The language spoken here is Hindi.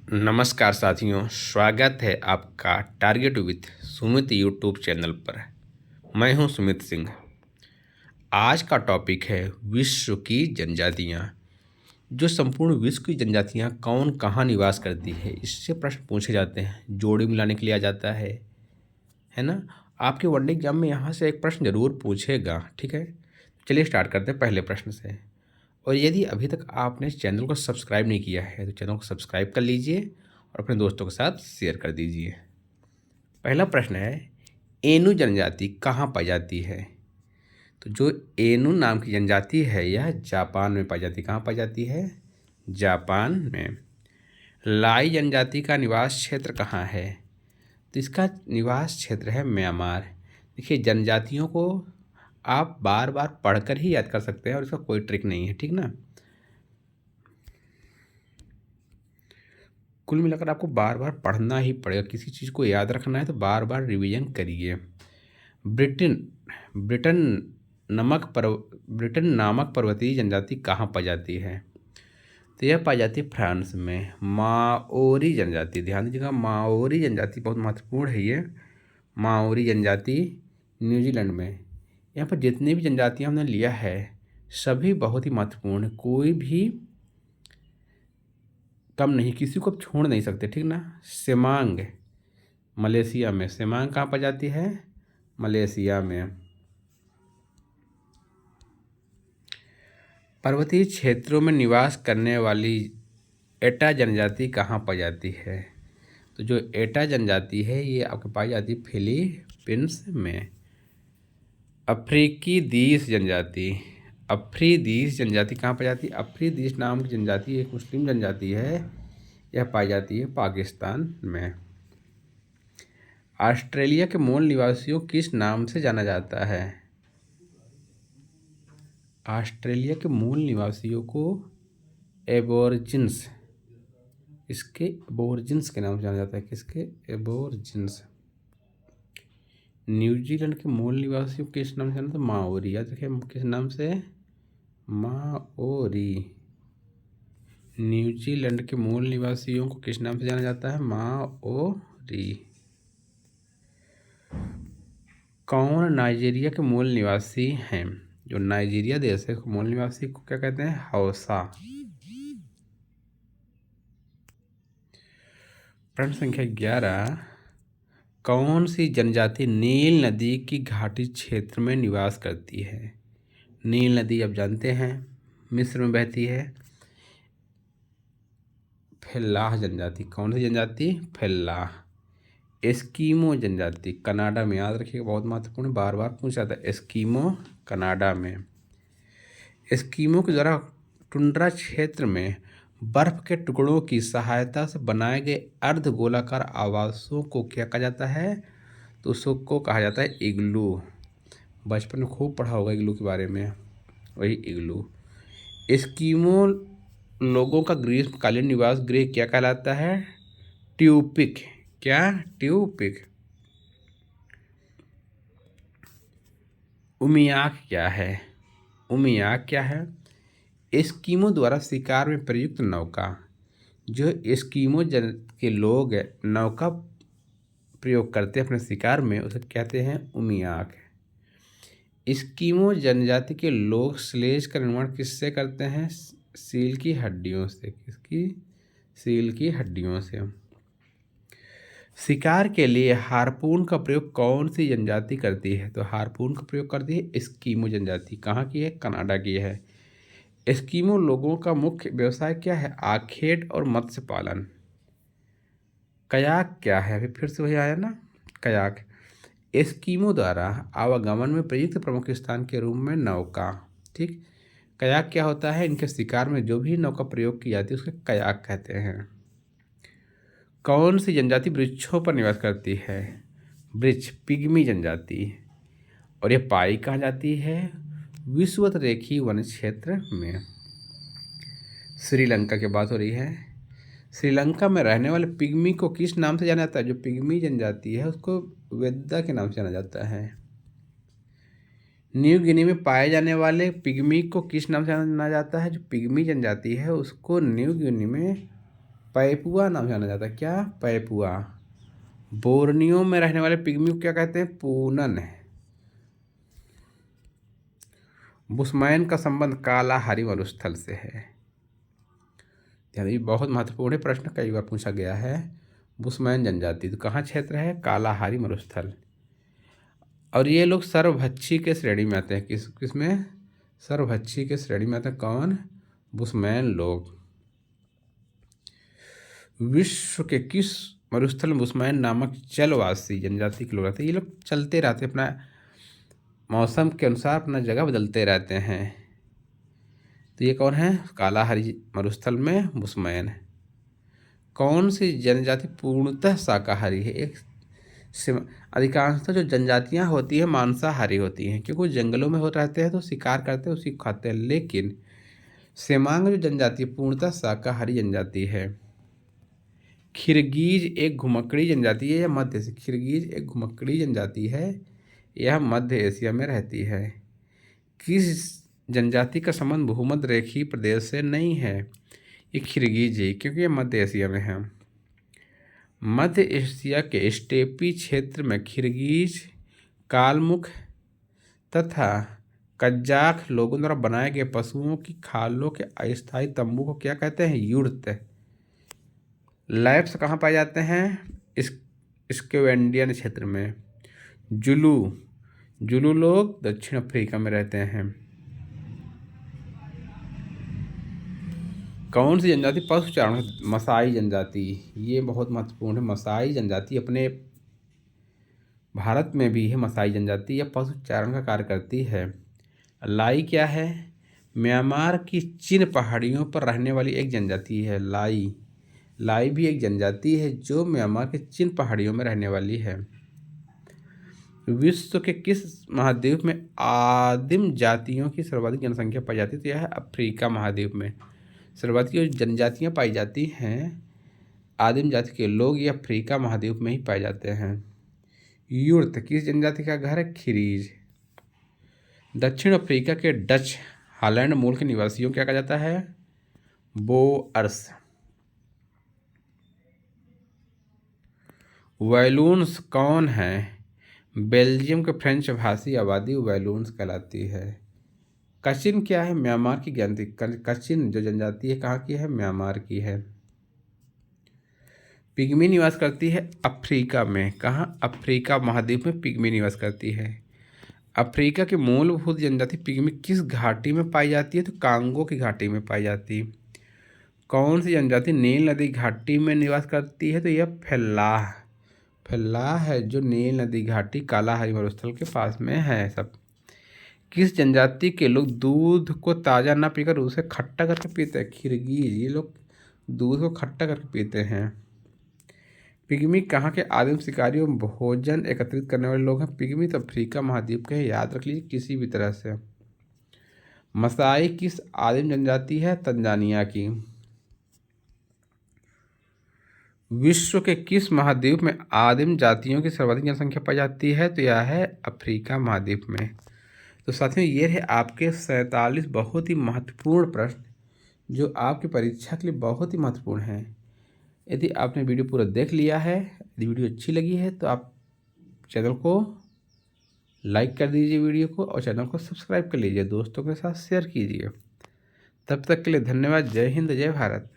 नमस्कार साथियों, स्वागत है आपका target with Sumit YouTube channel पर। मैं हूं सुमित सिंह। आज का टॉपिक है विश्व की जनजातियां। जो संपूर्ण विश्व की जनजातियां कौन कहां निवास करती है, इससे प्रश्न पूछे जाते हैं, जोड़ी मिलाने के लिए आ जाता है ना। आपके वनडे एग्जाम में यहाँ से एक प्रश्न जरूर पूछेगा, ठीक है। चलिए स्टार्ट करते हैं पहले प्रश्न से। और यदि अभी तक आपने चैनल को सब्सक्राइब नहीं किया है तो चैनल को सब्सक्राइब कर लीजिए और अपने दोस्तों के साथ शेयर कर दीजिए। पहला प्रश्न है, एनु जनजाति कहाँ पाई जाती है? तो जो एनु नाम की जनजाति है यह जापान में पाई जाती है। कहाँ पाई जाती है? जापान में। लाई जनजाति का निवास क्षेत्र कहाँ है? तो इसका निवास क्षेत्र है म्यांमार। देखिए, जनजातियों को आप बार बार पढ़कर ही याद कर सकते हैं और इसका कोई ट्रिक नहीं है, ठीक ना। कुल मिलाकर आपको बार बार पढ़ना ही पड़ेगा। किसी चीज़ को याद रखना है तो बार बार रिवीजन करिए। ब्रिटेन ब्रिटेन ब्रिटेन नामक पर्वतीय जनजाति कहाँ पाई जाती है? तो यह पाई जाती है फ्रांस में। माओरी जनजाति, ध्यान दीजिएगा, माओरी जनजाति बहुत महत्वपूर्ण है ये। माओरी जनजाति न्यूजीलैंड में। यहाँ पर जितनी भी जनजातियाँ हमने लिया है सभी बहुत ही महत्वपूर्ण है। कोई भी कम नहीं, किसी को छोड़ नहीं सकते, ठीक ना। सेमांग मलेशिया में। सेमांग कहाँ पाई जाती है? मलेशिया में। पर्वतीय क्षेत्रों में निवास करने वाली एटा जनजाति कहाँ पाई जाती है? तो जो एटा जनजाति है ये आपके पाई जाती है फिलीपींस में। अफ्रीकी देश जनजाति, अफ्रीदीस जनजाति कहाँ पाई जाती है? अफ्रीदीस नाम की जनजाति एक मुस्लिम जनजाति है, यह पाई जाती है पाकिस्तान में। ऑस्ट्रेलिया के मूल निवासियों किस नाम से जाना जाता है? ऑस्ट्रेलिया के मूल निवासियों को एबोरिजिन्स, इसके एबोरिजिन्स के नाम से जाना जाता है। किसके? एबोरिजिन्स। न्यूजीलैंड के मूल निवासियों किस नाम से जाना था? माओरी। याद रखिए किस नाम से? माओरी। न्यूजीलैंड के मूल निवासियों को किस नाम से जाना जाता है? माओरी। कौन नाइजीरिया के मूल निवासी हैं? जो नाइजीरिया देश है मूल निवासी को क्या कहते हैं? हौसा। प्रश्न संख्या 11, कौन सी जनजाति नील नदी की घाटी क्षेत्र में निवास करती है? नील नदी आप जानते हैं मिस्र में बहती है। फेल्लाह जनजाति, कौन सी जनजाति? फेल्लाह। एस्कीमो जनजाति कनाडा में, याद रखिएगा बहुत महत्वपूर्ण, बार बार पूछा था। एस्कीमो कनाडा में। एस्कीमो के द्वारा टुंड्रा क्षेत्र में बर्फ के टुकड़ों की सहायता से बनाए गए अर्ध गोलाकार आवासों को क्या कहा जाता है? तो उसको कहा जाता है इग्लू। बचपन में खूब पढ़ा होगा इग्लू के बारे में, वही इग्लू। एस्कीमो लोगों का ग्रीष्मकालीन निवास गृह क्या कहलाता है? ट्यूपिक। क्या? ट्यूपिक। उमियाक क्या है? उमियाक क्या है? एस्कीमो द्वारा शिकार में प्रयुक्त नौका। जो एस्कीमो जन के लोग नौका प्रयोग करते हैं अपने शिकार में उसे कहते हैं उमियाक। एस्कीमो जनजाति के लोग स्लेज का निर्माण किससे करते हैं? सील की हड्डियों से। किसकी? सील की हड्डियों से। शिकार के लिए हार्पून का प्रयोग कौन सी जनजाति करती है? तो हार्पून का प्रयोग करती है एस्कीमो जनजाति। कहाँ की है? कनाडा की है। एस्कीमो लोगों का मुख्य व्यवसाय क्या है? आखेट और मत्स्य पालन। कयाक क्या है? अभी फिर से वही आया ना, कयाक। एस्कीमो द्वारा आवागमन में प्रयुक्त प्रमुख स्थान के रूप में नौका, ठीक। कयाक क्या होता है? इनके शिकार में जो भी नौका प्रयोग की जाती है उसके कयाक कहते हैं। कौन सी जनजाति वृक्षों पर निवास करती है? वृक्ष, पिग्मी जनजाति। और यह पाई कहाँ जाती है? विषुवत रेखीय वन क्षेत्र में। श्रीलंका की बात हो रही है। श्रीलंका में रहने वाले पिग्मी को किस नाम से जाना जाता है? जो पिग्मी जनजाति है उसको वेद्दा के नाम से जाना जाता है। न्यू गिनी में पाए जाने वाले पिग्मी को किस नाम से जाना जाता है? जो पिग्मी जनजाति है उसको न्यू गिनी में पैपुआ नाम से जाना जाता है। क्या? पैपुआ। बोर्नियो में रहने वाले पिग्मी को क्या कहते हैं? पूनन। बुशमैन का संबंध कालाहारी मरुस्थल से है। यानी बहुत महत्वपूर्ण प्रश्न, कई बार पूछा गया है। बुशमैन जनजाति तो कहाँ क्षेत्र है? कालाहारी मरुस्थल। और ये लोग सर्वभक्षी के श्रेणी में आते हैं। किसमें? सर्वभक्षी के श्रेणी में आते हैं। कौन? बुशमैन लोग। विश्व के किस मरुस्थल में बुशमैन नामक जलवासी जनजाति के लोग रहते हैं? ये लोग चलते रहते, अपना मौसम के अनुसार अपना जगह बदलते रहते हैं। तो ये कौन है? कालाहारी मरुस्थल में बुशमैन। कौन सी जनजाति पूर्णतः शाकाहारी है? एक अधिकांशतः जो जनजातियां होती हैं मांसाहारी होती हैं, क्योंकि वो जंगलों में होते रहते हैं तो शिकार करते हैं, उसी को खाते हैं। लेकिन सेमांग जो जनजाति पूर्णतः शाकाहारी जनजाति है। खिरगीज एक घुमक्कड़ी जनजाति है या मध्य एशिया? खिरगीज एक घुमक्कड़ी जनजाति है, यह मध्य एशिया में रहती है। किस जनजाति का संबंध भूमध्य रेखीय प्रदेश से नहीं है? ये खिरगीज है, क्योंकि ये मध्य एशिया में है। मध्य एशिया के स्टेपी क्षेत्र में खिरगीज, कालमुख तथा कजाक लोगों द्वारा बनाए गए पशुओं की खालों के अस्थायी तंबू को क्या कहते हैं? युर्त। लैप्स कहाँ पाए जाते हैं? स्कैंडिनेवियन क्षेत्र में। जुलू लोग दक्षिण अफ्रीका में रहते हैं। कौन सी जनजाति पशु चारण? मसाई जनजाति। ये बहुत महत्वपूर्ण है। मसाई जनजाति अपने भारत में भी है। मसाई जनजाति यह पशु चारण का कार्य करती है। लाई क्या है? म्यांमार की चिन पहाड़ियों पर रहने वाली एक जनजाति है। लाई भी एक जनजाति है जो म्यांमार के चिन पहाड़ियों में रहने वाली है। विश्व के किस महाद्वीप में आदिम जातियों की सर्वाधिक जनसंख्या पाई जाती है? तो यह है अफ्रीका महाद्वीप में। सर्वाधिक जनजातियां पाई जाती हैं आदिम जाति के लोग, ये अफ्रीका महाद्वीप में ही पाए जाते हैं। युर्त किस जनजाति का घर है? खिरीज। दक्षिण अफ्रीका के डच हॉलैंड मूल के निवासियों क्या कहा जाता है? बोअर्स। वैलून्स कौन है? बेल्जियम के फ्रेंच भाषी आबादी वैलून्स कहलाती है। कचिन क्या है? म्यांमार की ज्ञाति। कचिन जो जनजाति है कहाँ की है? म्यांमार की है। पिग्मी निवास करती है अफ्रीका में। कहाँ? अफ्रीका महाद्वीप में पिग्मी निवास करती है। अफ्रीका की मूलभूत जनजाति पिग्मी किस घाटी में पाई जाती है? तो कांगो की घाटी में पाई जाती है। कौन सी जनजाति नील नदी घाटी में निवास करती है? तो यह फल्लाह है, जो नील नदी घाटी कालाहारी मरुस्थल के पास में है। सब किस जनजाति के लोग दूध को ताज़ा न पीकर उसे खट्टा करके पीते हैं? खिरगीज। ये लोग दूध को खट्टा करके पीते हैं। पिग्मी कहाँ के आदिम शिकारियों भोजन एकत्रित करने वाले लोग हैं? पिग्मी तो अफ्रीका महाद्वीप के हैं, याद रख लीजिए किसी भी तरह से। मसाई किस आदिम जनजाति है? तंजानिया की। विश्व के किस महाद्वीप में आदिम जातियों की सर्वाधिक जनसंख्या पाई जाती है? तो यह है अफ्रीका महाद्वीप में। तो साथियों, ये है आपके 47 बहुत ही महत्वपूर्ण प्रश्न जो आपकी परीक्षा के लिए बहुत ही महत्वपूर्ण हैं। यदि आपने वीडियो पूरा देख लिया है, यदि वीडियो अच्छी लगी है तो आप चैनल को लाइक कर दीजिए वीडियो को, और चैनल को सब्सक्राइब कर लीजिए, दोस्तों के साथ शेयर कीजिए। तब तक के लिए धन्यवाद। जय हिंद, जय भारत।